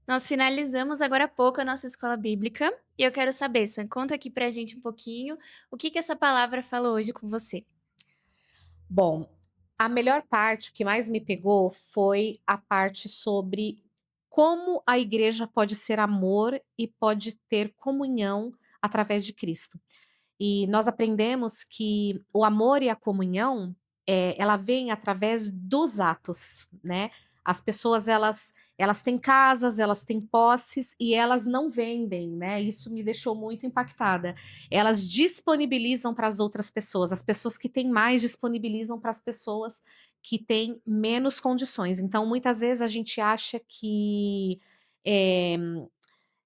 Nós finalizamos agora há pouco a nossa escola bíblica e eu quero saber, Sam, conta aqui pra gente um pouquinho o que essa palavra falou hoje com você. Bom, a melhor parte, o que mais me pegou, foi a parte sobre como a igreja pode ser amor e pode ter comunhão através de Cristo. E nós aprendemos que o amor e a comunhão, ela vem através dos atos, né. As pessoas elas têm casas, elas têm posses e elas não vendem, né, isso me deixou muito impactada. Elas disponibilizam para as outras pessoas, as pessoas que têm mais disponibilizam para as pessoas que têm menos condições. Então muitas vezes a gente acha eh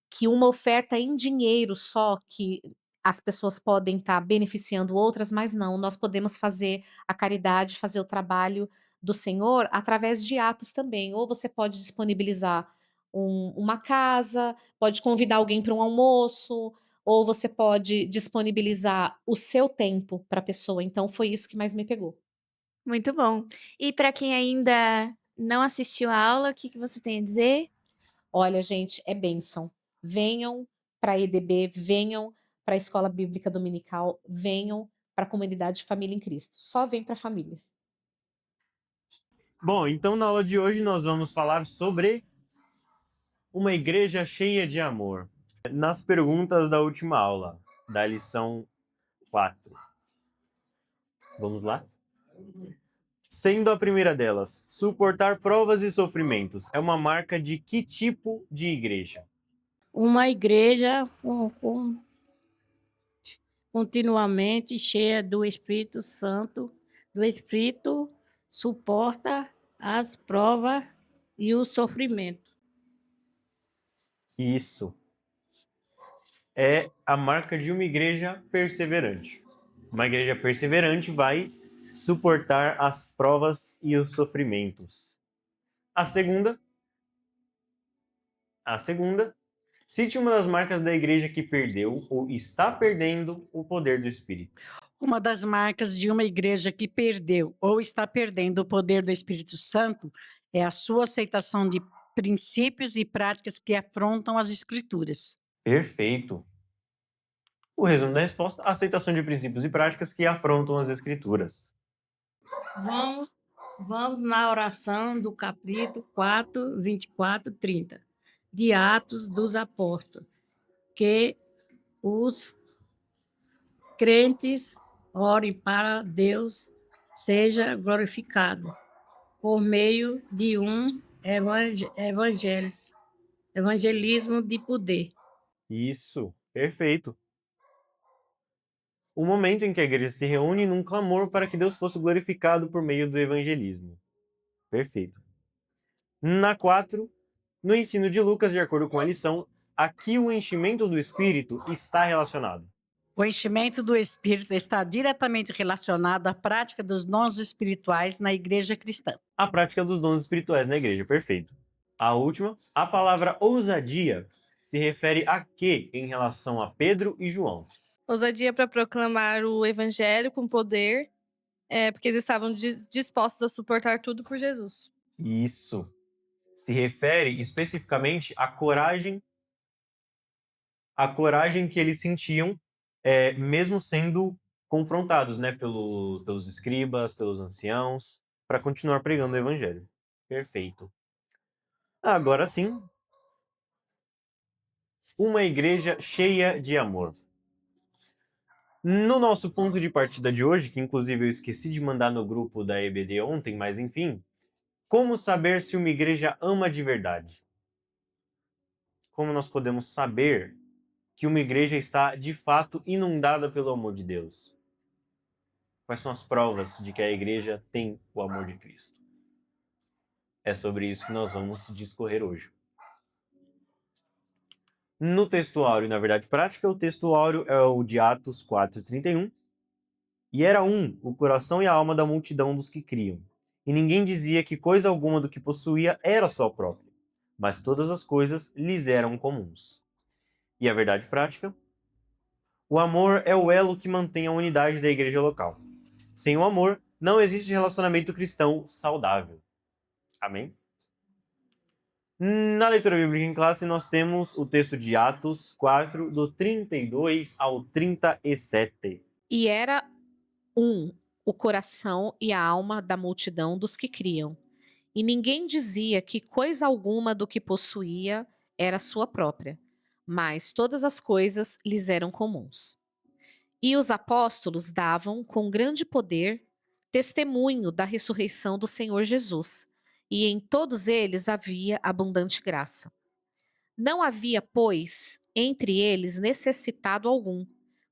que uma oferta em dinheiro só que as pessoas podem estar beneficiando outras, mas não, nós podemos fazer a caridade, fazer o trabalho do Senhor através de atos também. Ou você pode disponibilizar uma casa, pode convidar alguém para um almoço, ou você pode disponibilizar o seu tempo para a pessoa. Então foi isso que mais me pegou. Muito bom. E para quem ainda não assistiu a aula, o que você tem a dizer? Olha, gente, é bênção. Venham para a EDB, venham para a Escola Bíblica Dominical, venham para a comunidade Família em Cristo. Só vem para a família. Bom, então na aula de hoje nós vamos falar sobre uma igreja cheia de amor. Nas perguntas da última aula, da lição 4. Vamos lá? Sendo a primeira delas, suportar provas e sofrimentos é uma marca de que tipo de igreja? Uma igreja continuamente cheia do Espírito Santo, do Espírito suporta as provas e o sofrimento. Isso. É a marca de uma igreja perseverante. Uma igreja perseverante vai suportar as provas e os sofrimentos. A segunda, cite uma das marcas da igreja que perdeu ou está perdendo o poder do Espírito. Uma das marcas de uma igreja que perdeu ou está perdendo o poder do Espírito Santo é a sua aceitação de princípios e práticas que afrontam as Escrituras. Perfeito. O resumo da resposta: aceitação de princípios e práticas que afrontam as Escrituras. Vamos, vamos na oração do capítulo 4, 24, 30, de Atos dos Apóstolos, que os crentes orem para Deus seja glorificado por meio de um evangelismo de poder. Isso, perfeito. O momento em que a igreja se reúne num clamor para que Deus fosse glorificado por meio do evangelismo. Perfeito. Na 4, no ensino de Lucas, de acordo com a lição, aqui o enchimento do Espírito está relacionado. O enchimento do Espírito está diretamente relacionado à prática dos dons espirituais na igreja cristã. A prática dos dons espirituais na igreja, perfeito. A última, a palavra ousadia se refere a quê em relação a Pedro e João? Ousadia para proclamar o evangelho com poder, porque eles estavam dispostos a suportar tudo por Jesus. Isso. Se refere especificamente à coragem que eles sentiam, mesmo sendo confrontados, né, pelos escribas, pelos anciãos, para continuar pregando o evangelho. Perfeito. Agora sim, uma igreja cheia de amor. No nosso ponto de partida de hoje, que inclusive eu esqueci de mandar no grupo da EBD ontem, mas enfim, como saber se uma igreja ama de verdade? Como nós podemos saber que uma igreja está de fato inundada pelo amor de Deus? Quais são as provas de que a igreja tem o amor de Cristo? É sobre isso que nós vamos discorrer hoje. No texto áureo, na verdade prática, o texto áureo é o de Atos 4:31. E era o coração e a alma da multidão dos que criam. E ninguém dizia que coisa alguma do que possuía era só própria, mas todas as coisas lhes eram comuns. E a verdade prática? O amor é o elo que mantém a unidade da igreja local. Sem o amor, não existe relacionamento cristão saudável. Amém? Na leitura bíblica em classe, nós temos o texto de Atos 4, do 32 ao 37. E era o coração e a alma da multidão dos que criam. E ninguém dizia que coisa alguma do que possuía era sua própria, mas todas as coisas lhes eram comuns. E os apóstolos davam, com grande poder, testemunho da ressurreição do Senhor Jesus, e em todos eles havia abundante graça. Não havia, pois, entre eles necessitado algum,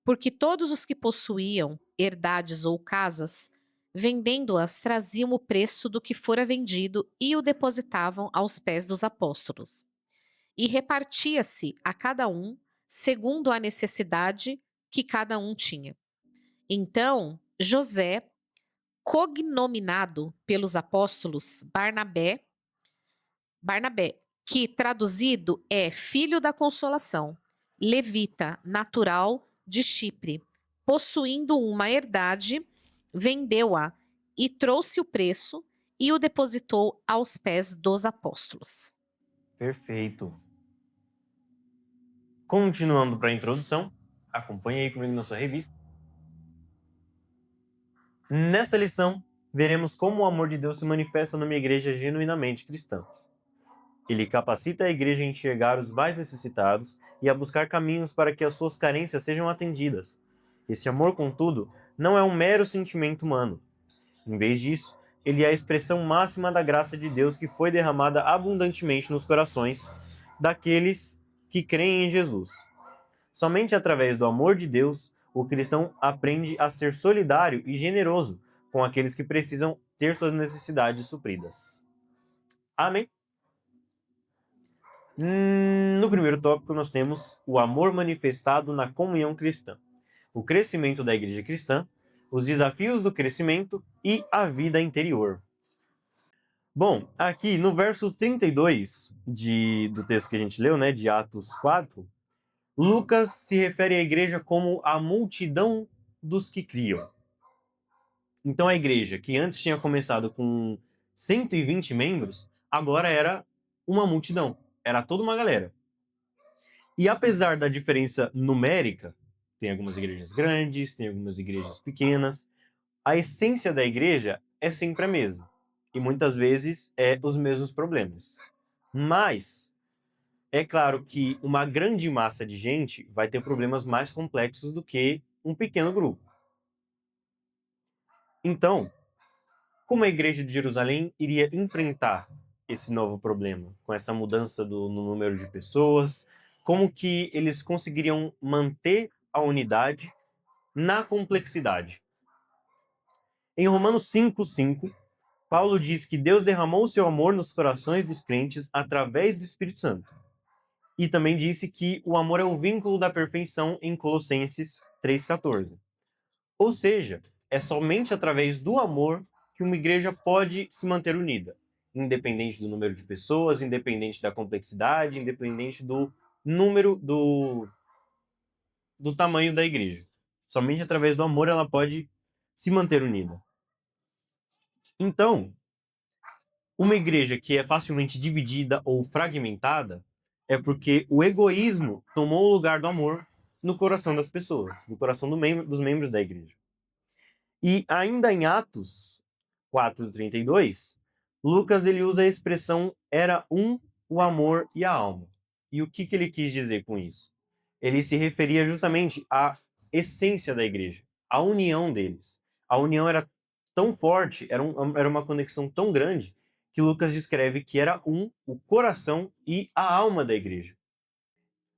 porque todos os que possuíam herdades ou casas, vendendo-as, traziam o preço do que fora vendido e o depositavam aos pés dos apóstolos. E repartia-se a cada um segundo a necessidade que cada um tinha. Então, José, cognominado pelos apóstolos Barnabé, que traduzido é filho da consolação, levita, natural de Chipre, possuindo uma herdade, vendeu-a e trouxe o preço e o depositou aos pés dos apóstolos. Perfeito. Continuando para a introdução, acompanhe aí comigo na sua revista. Nesta lição, veremos como o amor de Deus se manifesta numa igreja genuinamente cristã. Ele capacita a igreja a enxergar os mais necessitados e a buscar caminhos para que as suas carências sejam atendidas. Esse amor, contudo, não é um mero sentimento humano. Em vez disso, ele é a expressão máxima da graça de Deus que foi derramada abundantemente nos corações daqueles que creem em Jesus. Somente através do amor de Deus, o cristão aprende a ser solidário e generoso com aqueles que precisam ter suas necessidades supridas. Amém? No primeiro tópico, nós temos o amor manifestado na comunhão cristã, o crescimento da igreja cristã, os desafios do crescimento e a vida interior. Bom, aqui no verso 32 do texto que a gente leu, de Atos 4, Lucas se refere à igreja como a multidão dos que criam. Então a igreja, que antes tinha começado com 120 membros, agora era uma multidão, era toda uma galera. E apesar da diferença numérica, tem algumas igrejas grandes, tem algumas igrejas pequenas, a essência da igreja é sempre a mesma. E muitas vezes é os mesmos problemas. Mas é claro que uma grande massa de gente vai ter problemas mais complexos do que um pequeno grupo. Então, como a igreja de Jerusalém iria enfrentar esse novo problema, com essa mudança no número de pessoas, como que eles conseguiriam manter a unidade na complexidade? Em Romanos 5:5, Paulo diz que Deus derramou o seu amor nos corações dos crentes através do Espírito Santo. E também disse que o amor é o vínculo da perfeição em Colossenses 3:14. Ou seja, é somente através do amor que uma igreja pode se manter unida, independente do número de pessoas, independente da complexidade, independente do número do tamanho da igreja. Somente através do amor ela pode se manter unida. Então, uma igreja que é facilmente dividida ou fragmentada é porque o egoísmo tomou o lugar do amor no coração das pessoas, no coração dos membros da igreja. E ainda em Atos 4:32, Lucas ele usa a expressão era o amor e a alma. E o que ele quis dizer com isso? Ele se referia justamente à essência da igreja, à união deles. A união era tão forte, era uma conexão tão grande, que Lucas descreve que era o coração e a alma da igreja.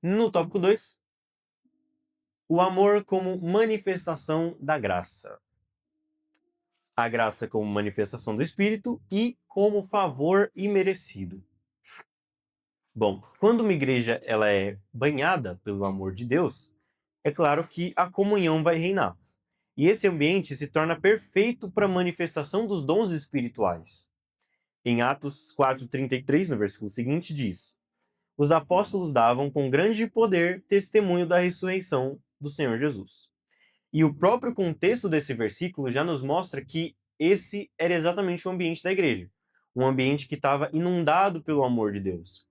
No tópico 2, o amor como manifestação da graça. A graça como manifestação do Espírito e como favor imerecido. Bom, quando uma igreja ela é banhada pelo amor de Deus, é claro que a comunhão vai reinar. E esse ambiente se torna perfeito para a manifestação dos dons espirituais. Em Atos 4:33, no versículo seguinte, diz: os apóstolos davam com grande poder testemunho da ressurreição do Senhor Jesus. E o próprio contexto desse versículo já nos mostra que esse era exatamente o ambiente da igreja. um ambiente que estava inundado pelo amor de Deus.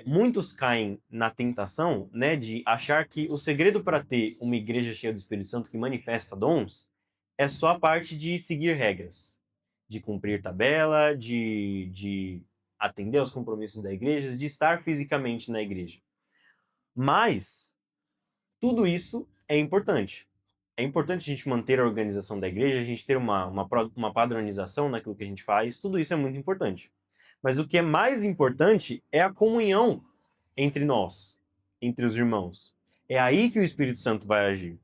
Muitos caem na tentação, né, de achar que o segredo para ter uma igreja cheia do Espírito Santo que manifesta dons é só a parte de seguir regras, de cumprir tabela, de atender aos compromissos da igreja, de estar fisicamente na igreja. Mas tudo isso é importante. É importante a gente manter a organização da igreja, a gente ter uma padronização naquilo que a gente faz, tudo isso é muito importante. Mas o que é mais importante é a comunhão entre nós, entre os irmãos. É aí que o Espírito Santo vai agir.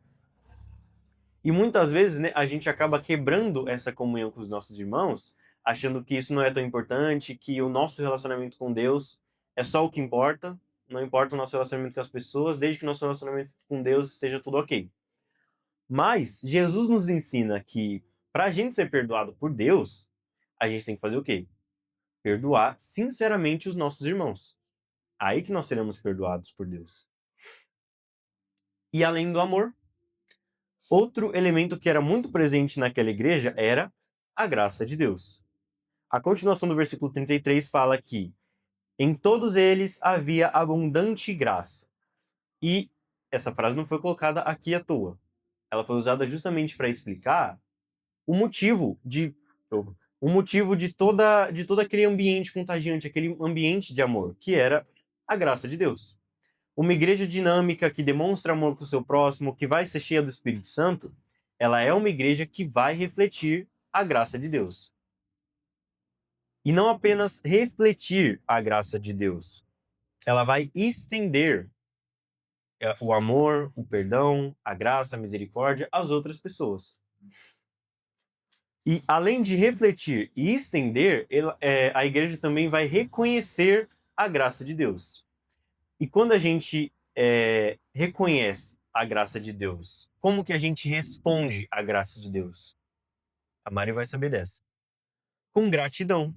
E muitas vezes, né, a gente acaba quebrando essa comunhão com os nossos irmãos, achando que isso não é tão importante, que o nosso relacionamento com Deus é só o que importa, não importa o nosso relacionamento com as pessoas, desde que o nosso relacionamento com Deus esteja tudo ok. Mas Jesus nos ensina que para a gente ser perdoado por Deus, a gente tem que fazer o quê? Perdoar sinceramente os nossos irmãos. Aí que nós seremos perdoados por Deus. E além do amor, outro elemento que era muito presente naquela igreja era a graça de Deus. A continuação do versículo 33 fala que em todos eles havia abundante graça. E essa frase não foi colocada aqui à toa. Ela foi usada justamente para explicar o motivo de todo aquele ambiente contagiante, aquele ambiente de amor, que era a graça de Deus. Uma igreja dinâmica que demonstra amor com o seu próximo, que vai ser cheia do Espírito Santo, ela é uma igreja que vai refletir a graça de Deus. E não apenas refletir a graça de Deus, ela vai estender o amor, o perdão, a graça, a misericórdia às outras pessoas. E além de refletir e estender, a igreja também vai reconhecer a graça de Deus. E quando a gente reconhece a graça de Deus, como que a gente responde à graça de Deus? A Mari vai saber dessa. Com gratidão.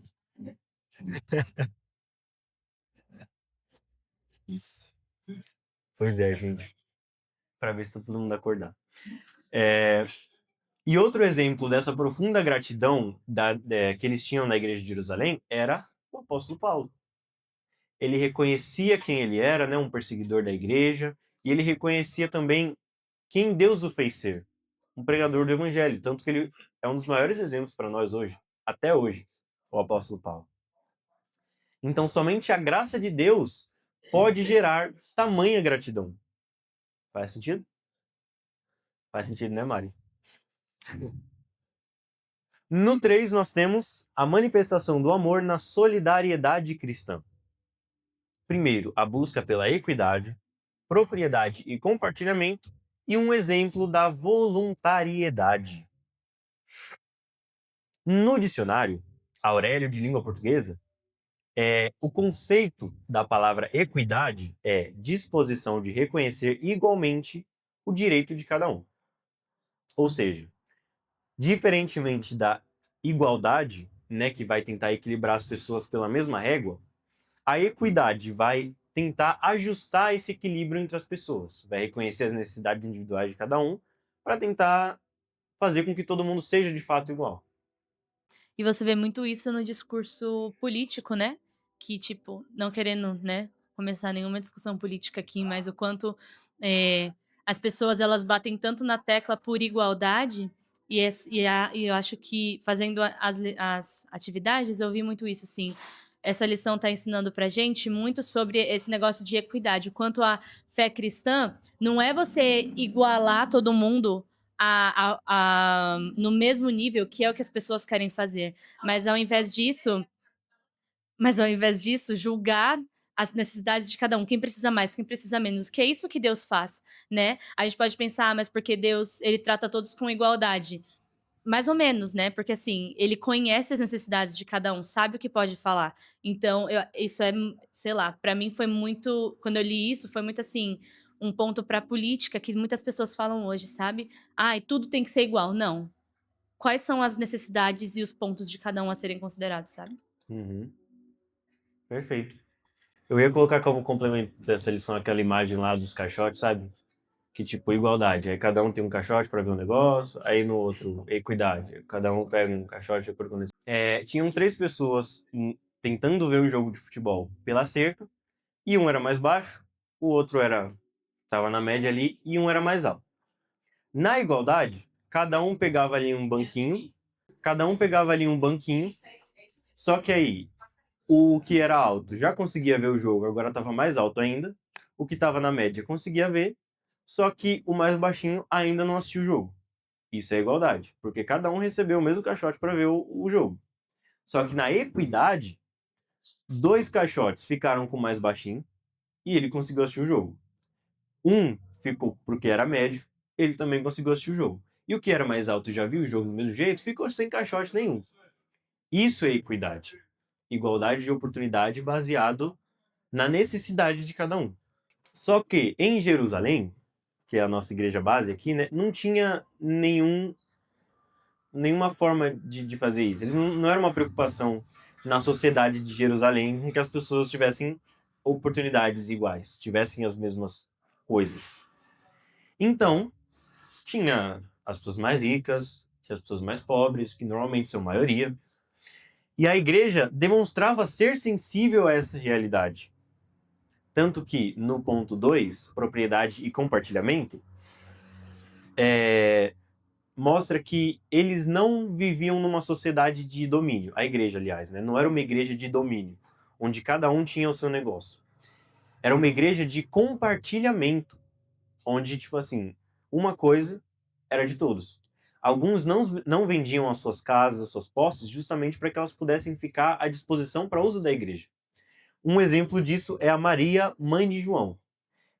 Isso. Pois é, gente. Para ver se tá todo mundo acordar. E outro exemplo dessa profunda gratidão que eles tinham na igreja de Jerusalém era o apóstolo Paulo. Ele reconhecia quem ele era, né, um perseguidor da igreja, e ele reconhecia também quem Deus o fez ser, um pregador do evangelho, tanto que ele é um dos maiores exemplos para nós hoje, até hoje, o apóstolo Paulo. Então, somente a graça de Deus pode gerar tamanha gratidão. Faz sentido? Faz sentido, né, Mari? No 3, nós temos a manifestação do amor na solidariedade cristã. Primeiro, a busca pela equidade, propriedade e compartilhamento, e um exemplo da voluntariedade. No dicionário, Aurélio de língua portuguesa, o conceito da palavra equidade é disposição de reconhecer igualmente o direito de cada um. Ou seja, diferentemente da igualdade, né, que vai tentar equilibrar as pessoas pela mesma régua, a equidade vai tentar ajustar esse equilíbrio entre as pessoas, vai reconhecer as necessidades individuais de cada um para tentar fazer com que todo mundo seja de fato igual. E você vê muito isso no discurso político, né? Que, tipo, não querendo, né, começar nenhuma discussão política aqui, mas o quanto as pessoas, elas batem tanto na tecla por igualdade, e eu acho que fazendo as atividades, eu vi muito isso, assim. Essa lição está ensinando pra gente muito sobre esse negócio de equidade, o quanto a fé cristã não é você igualar todo mundo no mesmo nível, que é o que as pessoas querem fazer. Mas ao invés disso, julgar as necessidades de cada um, quem precisa mais, quem precisa menos, que é isso que Deus faz, né? A gente pode pensar, mas porque Deus, ele trata todos com igualdade. Mais ou menos, né? Porque assim, ele conhece as necessidades de cada um, sabe o que pode falar. Então, isso é, sei lá, pra mim foi muito, quando eu li isso, foi muito assim, um ponto pra política que muitas pessoas falam hoje, sabe? Ai, tudo tem que ser igual. Não. Quais são as necessidades e os pontos de cada um a serem considerados, sabe? Uhum. Perfeito. Eu ia colocar como complemento dessa lição aquela imagem lá dos caixotes, sabe? que tipo, igualdade. Aí cada um tem um caixote para ver um negócio, aí no outro, equidade. Cada um pega um caixote para quando... Tinham 3 pessoas tentando ver um jogo de futebol pela cerca, e um era mais baixo, o outro tava na média ali, e um era mais alto. Na igualdade, cada um pegava ali um banquinho, só que aí o que era alto já conseguia ver o jogo, agora estava mais alto ainda. O que estava na média conseguia ver, só que o mais baixinho ainda não assistiu o jogo. Isso é igualdade, porque cada um recebeu o mesmo caixote para ver o jogo. Só que na equidade, 2 caixotes ficaram com o mais baixinho e ele conseguiu assistir o jogo. Um ficou porque era médio, ele também conseguiu assistir o jogo. E o que era mais alto e já viu o jogo do mesmo jeito, ficou sem caixote nenhum. Isso é equidade. Igualdade de oportunidade baseado na necessidade de cada um. Só que em Jerusalém, que é a nossa igreja base aqui, né, não tinha nenhuma forma de fazer isso. Eles não era uma preocupação na sociedade de Jerusalém em que as pessoas tivessem oportunidades iguais, tivessem as mesmas coisas. Então, tinha as pessoas mais ricas, tinha as pessoas mais pobres, que normalmente são maioria. E a igreja demonstrava ser sensível a essa realidade. Tanto que, no ponto 2, propriedade e compartilhamento, mostra que eles não viviam numa sociedade de domínio. A igreja, aliás, né? Não era uma igreja de domínio, onde cada um tinha o seu negócio. Era uma igreja de compartilhamento, onde, tipo assim, uma coisa era de todos. Alguns não vendiam as suas casas, as suas posses, justamente para que elas pudessem ficar à disposição para uso da igreja. Um exemplo disso é a Maria, mãe de João.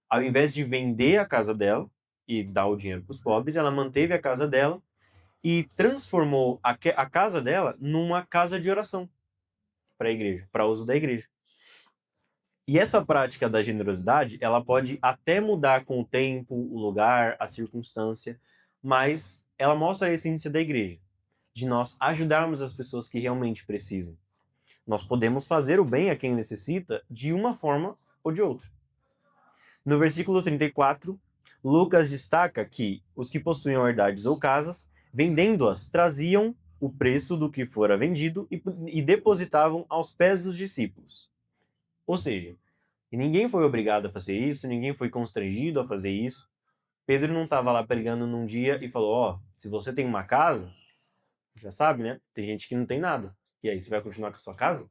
Ao invés de vender a casa dela e dar o dinheiro para os pobres, ela manteve a casa dela e transformou a casa dela numa casa de oração para a igreja, para uso da igreja. E essa prática da generosidade, ela pode até mudar com o tempo, o lugar, a circunstância, mas ela mostra a essência da igreja, de nós ajudarmos as pessoas que realmente precisam. Nós podemos fazer o bem a quem necessita de uma forma ou de outra. No versículo 34, Lucas destaca que os que possuíam herdades ou casas, vendendo-as, traziam o preço do que fora vendido e depositavam aos pés dos discípulos. Ou seja, ninguém foi obrigado a fazer isso, ninguém foi constrangido a fazer isso. Pedro não estava lá pregando num dia e falou, ó, se você tem uma casa, já sabe, né? Tem gente que não tem nada. E aí, você vai continuar com a sua casa?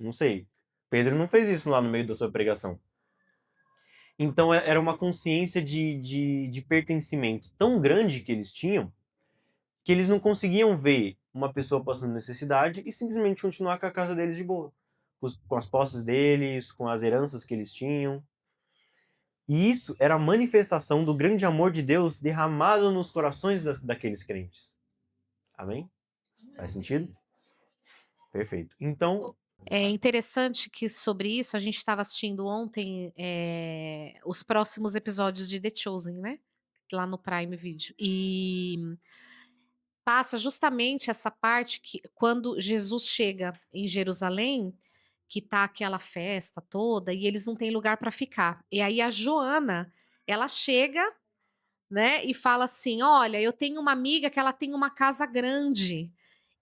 Não sei. Pedro não fez isso lá no meio da sua pregação. Então, era uma consciência de pertencimento tão grande que eles tinham, que eles não conseguiam ver uma pessoa passando necessidade e simplesmente continuar com a casa deles de boa. Com as posses deles, com as heranças que eles tinham. E isso era a manifestação do grande amor de Deus derramado nos corações daqueles crentes. Amém? Faz sentido? Perfeito. Então, É interessante que sobre isso a gente estava assistindo ontem, os próximos episódios de The Chosen, né, lá no Prime Video. E passa justamente essa parte que quando Jesus chega em Jerusalém, que tá aquela festa toda e eles não têm lugar para ficar. E aí a Joana, ela chega, né, e fala assim: "Olha, eu tenho uma amiga que ela tem uma casa grande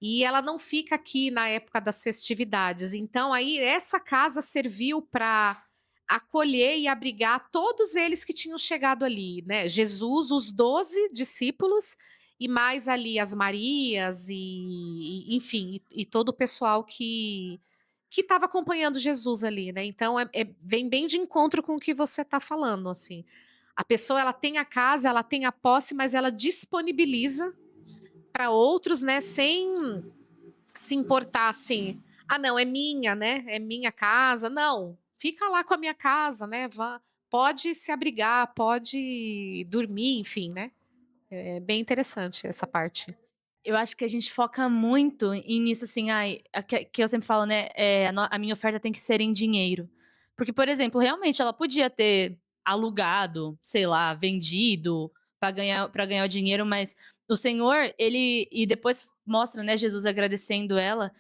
e ela não fica aqui na época das festividades. Então aí essa casa serviu para acolher e abrigar todos eles que tinham chegado ali, né? Jesus, os 12 discípulos e mais ali as Marias enfim, e todo o pessoal que estava acompanhando Jesus ali, né? Então vem bem de encontro com o que você está falando, assim. A pessoa ela tem a casa, ela tem a posse, mas ela disponibiliza para outros, né, sem se importar assim. Ah, não, é minha, né? É minha casa. Não, fica lá com a minha casa, né? Pode se abrigar, pode dormir, enfim, né? É bem interessante essa parte. Eu acho que a gente foca muito nisso, assim, que eu sempre falo, né? A minha oferta tem que ser em dinheiro. Porque, por exemplo, realmente ela podia ter alugado, sei lá, vendido para ganhar o dinheiro, mas o Senhor, ele. E depois mostra, né, Jesus agradecendo ela.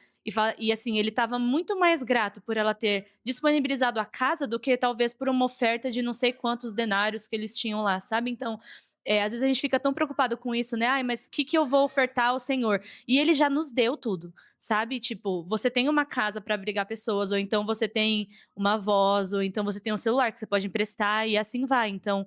E assim, ele estava muito mais grato por ela ter disponibilizado a casa do que talvez por uma oferta de não sei quantos denários que eles tinham lá, sabe? Então, às vezes a gente fica tão preocupado com isso, né? Ai, mas o que eu vou ofertar ao Senhor? E ele já nos deu tudo, sabe? Tipo, você tem uma casa para abrigar pessoas, ou então você tem uma voz, ou então você tem um celular que você pode emprestar, e assim vai. Então,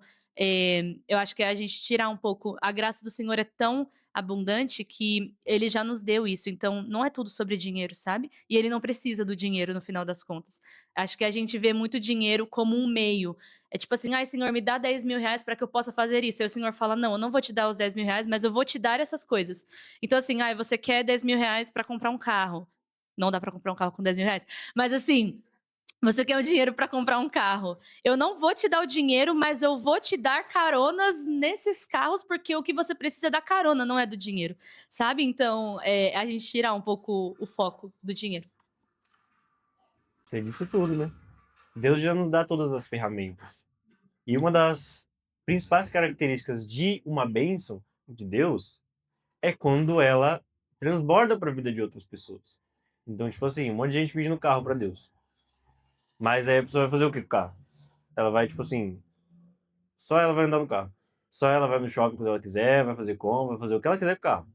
eu acho que a gente tirar um pouco. A graça do Senhor é tão abundante que ele já nos deu isso. Então, não é tudo sobre dinheiro, sabe? E ele não precisa do dinheiro no final das contas. Acho que a gente vê muito dinheiro como um meio. É tipo assim, ai, Senhor, me dá 10 mil reais para que eu possa fazer isso. Aí o Senhor fala, não, eu não vou te dar os 10 mil reais, mas eu vou te dar essas coisas. Então, assim, ai, você quer 10 mil reais para comprar um carro. Não dá para comprar um carro com 10 mil reais. Mas assim, você quer o dinheiro para comprar um carro. Eu não vou te dar o dinheiro, mas eu vou te dar caronas nesses carros, porque o que você precisa é da carona, não é do dinheiro, sabe? Então, a gente tirar um pouco o foco do dinheiro. Você disse tudo, né? Deus já nos dá todas as ferramentas. E uma das principais características de uma bênção de Deus é quando ela transborda para a vida de outras pessoas. Então, tipo assim, um monte de gente pedindo carro para Deus. Mas aí a pessoa vai fazer o que com o carro? Ela vai, tipo assim, só ela vai andar no carro. Só ela vai no shopping quando ela quiser, vai fazer compra, vai fazer o que ela quiser com o carro.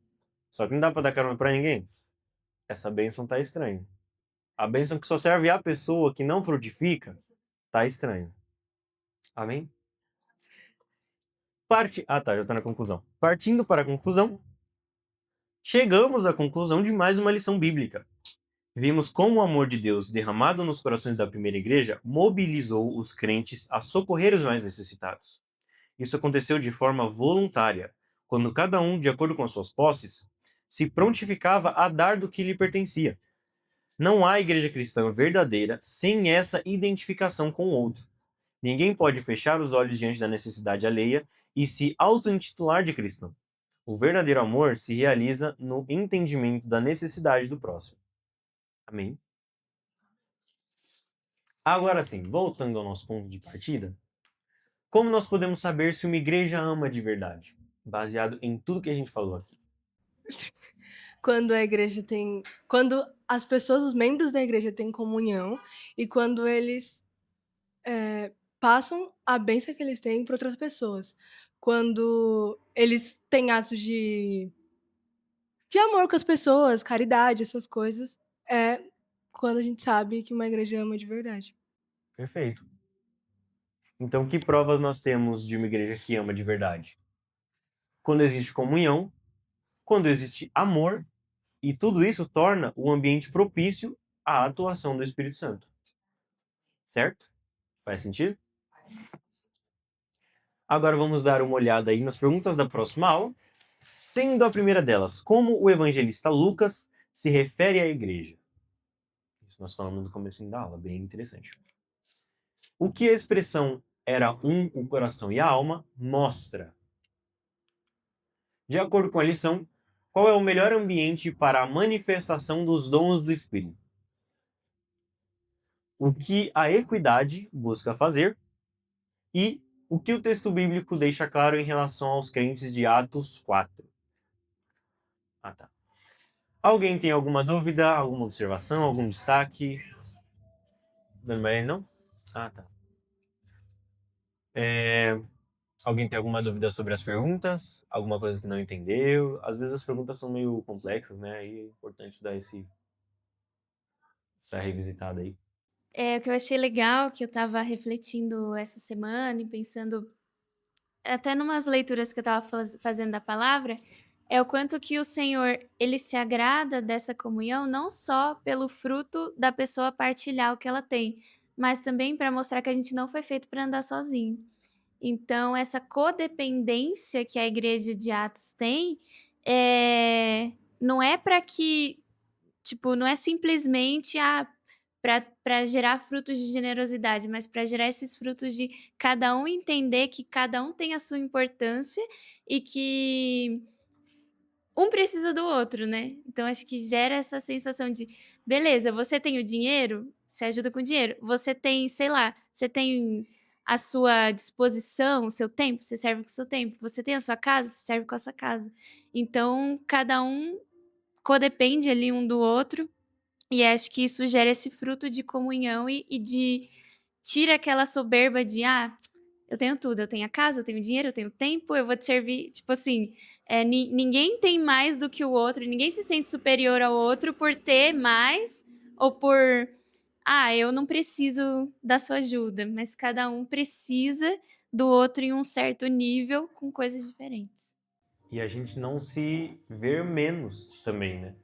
Só que não dá pra dar carona pra ninguém. Essa bênção tá estranha. A bênção que só serve à pessoa que não frutifica, tá estranha. Amém? Ah, tá, já tá na conclusão. Partindo para a conclusão, chegamos à conclusão de mais uma lição bíblica. Vimos como o amor de Deus derramado nos corações da primeira igreja mobilizou os crentes a socorrer os mais necessitados. Isso aconteceu de forma voluntária, quando cada um, de acordo com as suas posses, se prontificava a dar do que lhe pertencia. Não há igreja cristã verdadeira sem essa identificação com o outro. Ninguém pode fechar os olhos diante da necessidade alheia e se auto-intitular de cristão. O verdadeiro amor se realiza no entendimento da necessidade do próximo. Amém? Agora sim, voltando ao nosso ponto de partida, como nós podemos saber se uma igreja ama de verdade? Baseado em tudo que a gente falou aqui. Quando a igreja tem. Quando as pessoas, os membros da igreja têm comunhão e quando eles passam a bênção que eles têm para outras pessoas. Quando eles têm atos de amor com as pessoas, caridade, essas coisas, é quando a gente sabe que uma igreja ama de verdade. Perfeito. Então, que provas nós temos de uma igreja que ama de verdade? Quando existe comunhão, quando existe amor, e tudo isso torna o ambiente propício à atuação do Espírito Santo. Certo? Faz sentido? Agora vamos dar uma olhada aí nas perguntas da próxima aula, sendo a primeira delas, como o evangelista Lucas se refere à igreja? Isso nós falamos no começo da aula, bem interessante. O que a expressão era o coração e a alma mostra? De acordo com a lição, qual é o melhor ambiente para a manifestação dos dons do Espírito? O que a equidade busca fazer e o que o texto bíblico deixa claro em relação aos crentes de Atos 4. Ah, tá. Alguém tem alguma dúvida, alguma observação, algum destaque? Não? Ah, tá. Alguém tem alguma dúvida sobre as perguntas? Alguma coisa que não entendeu? Às vezes as perguntas são meio complexas, né? Aí é importante dar essa revisitada aí. O que eu achei legal, que eu estava refletindo essa semana e pensando, até numas leituras que eu estava fazendo da palavra, é o quanto que o Senhor, ele se agrada dessa comunhão, não só pelo fruto da pessoa partilhar o que ela tem, mas também para mostrar que a gente não foi feito para andar sozinho. Então, essa codependência que a igreja de Atos tem, não é para que, tipo, não é simplesmente para gerar frutos de generosidade, mas para gerar esses frutos de cada um entender que cada um tem a sua importância e que um precisa do outro, né? Então, acho que gera essa sensação de, beleza, você tem o dinheiro, você ajuda com o dinheiro. Você tem, sei lá, você tem a sua disposição, o seu tempo, você serve com o seu tempo. Você tem a sua casa, você serve com a sua casa. Então, cada um codepende ali um do outro E acho que isso gera esse fruto de comunhão e de tira aquela soberba de, eu tenho tudo, eu tenho a casa, eu tenho dinheiro, eu tenho tempo, eu vou te servir. Tipo assim, ninguém tem mais do que o outro, ninguém se sente superior ao outro por ter mais ou por, eu não preciso da sua ajuda, mas cada um precisa do outro em um certo nível com coisas diferentes. E a gente não se ver menos também, né?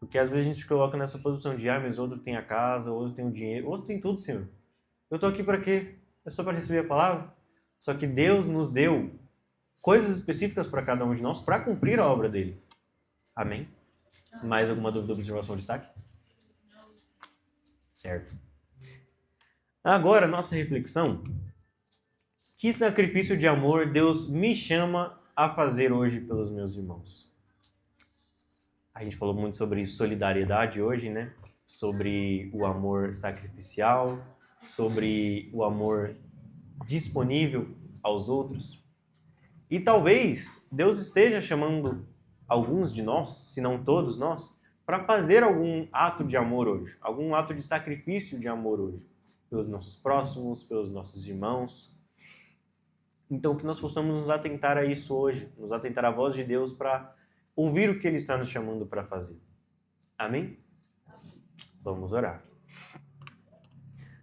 Porque às vezes a gente se coloca nessa posição de, mas outro tem a casa, outro tem o dinheiro, outro tem tudo, Senhor. Eu tô aqui para quê? É só para receber a palavra? Só que Deus nos deu coisas específicas para cada um de nós para cumprir a obra dele. Amém? Mais alguma dúvida, observação ou destaque? Certo. Agora, nossa reflexão. Que sacrifício de amor Deus me chama a fazer hoje pelos meus irmãos? A gente falou muito sobre solidariedade hoje, né? Sobre o amor sacrificial, sobre o amor disponível aos outros. E talvez Deus esteja chamando alguns de nós, se não todos nós, para fazer algum ato de amor hoje, algum ato de sacrifício de amor hoje, pelos nossos próximos, pelos nossos irmãos. Então, que nós possamos nos atentar a isso hoje, nos atentar à voz de Deus para ouvir o que Ele está nos chamando para fazer. Amém? Vamos orar.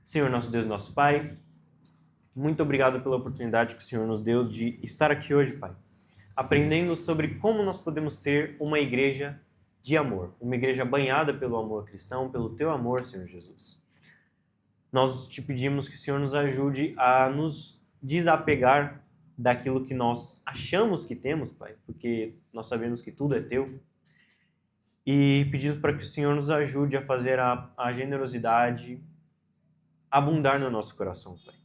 Senhor, nosso Deus, nosso Pai, muito obrigado pela oportunidade que o Senhor nos deu de estar aqui hoje, Pai, aprendendo sobre como nós podemos ser uma igreja de amor, uma igreja banhada pelo amor cristão, pelo Teu amor, Senhor Jesus. Nós te pedimos que o Senhor nos ajude a nos desapegar daquilo que nós achamos que temos, Pai, porque nós sabemos que tudo é Teu. E pedimos para que o Senhor nos ajude a fazer a generosidade abundar no nosso coração, Pai.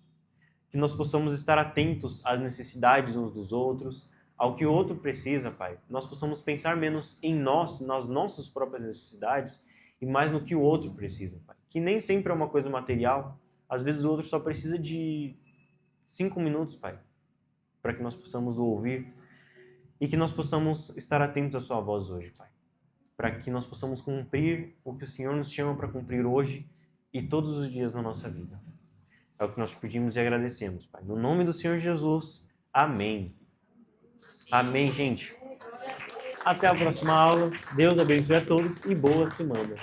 Que nós possamos estar atentos às necessidades uns dos outros, ao que o outro precisa, Pai. Nós possamos pensar menos em nós, nas nossas próprias necessidades, e mais no que o outro precisa, Pai. Que nem sempre é uma coisa material. Às vezes o outro só precisa de 5 minutos, Pai, para que nós possamos ouvir e que nós possamos estar atentos à Sua voz hoje, Pai. Para que nós possamos cumprir o que o Senhor nos chama para cumprir hoje e todos os dias na nossa vida. É o que nós pedimos e agradecemos, Pai. No nome do Senhor Jesus, amém. Amém, gente. Até a próxima aula. Deus abençoe a todos e boa semana.